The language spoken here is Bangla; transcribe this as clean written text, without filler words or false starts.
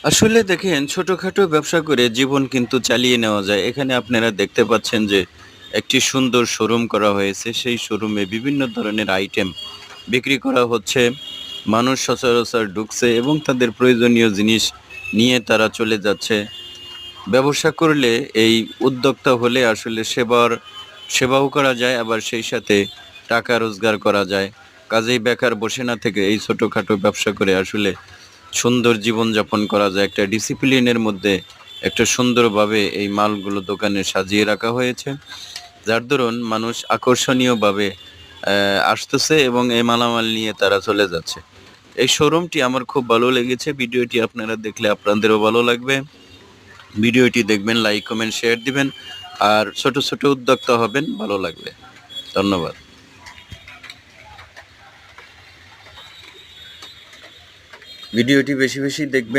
আসলে দেখেন ছোটখাটো ব্যবসা করে জীবন কিন্তু চালিয়ে নেওয়া যায়। এখানে আপনারা দেখতে পাচ্ছেন যে একটি সুন্দর শোরুম করা হয়েছে। সেই শোরুমে বিভিন্ন ধরনের আইটেম বিক্রি করা হচ্ছে। মানুষ সচরাচর ঢুকছে এবং তাদের প্রয়োজনীয় জিনিস নিয়ে তারা চলে যাচ্ছে। ব্যবসা করলে এই উদ্যোক্তা হলে আসলে সেবাও করা যায়, আবার সেই সাথে টাকা রোজগার করা যায়। কাজেই বেকার বসে না থেকে এই ছোটখাটো ব্যবসা করে আসলে সুন্দর জীবনযাপন করা যায়। একটা ডিসিপ্লিনের মধ্যে একটা সুন্দরভাবে এই মালগুলো দোকানে সাজিয়ে রাখা হয়েছে। যার দরুন মানুষ আকর্ষণীয়ভাবে আসতেছে এবং এই মালামাল নিয়ে তারা চলে যাচ্ছে। এই শোরুমটি আমার খুব ভালো লেগেছে। ভিডিওটি আপনারা দেখলে আপনাদেরও ভালো লাগবে। ভিডিওটি দেখবেন, লাইক, কমেন্ট, শেয়ার দিবেন। আর ছোট, ছোট উদ্যোক্তা হবেন, ভালো লাগবে। ধন্যবাদ। ভিডিওটি বেশি, বেশি দেখবেন।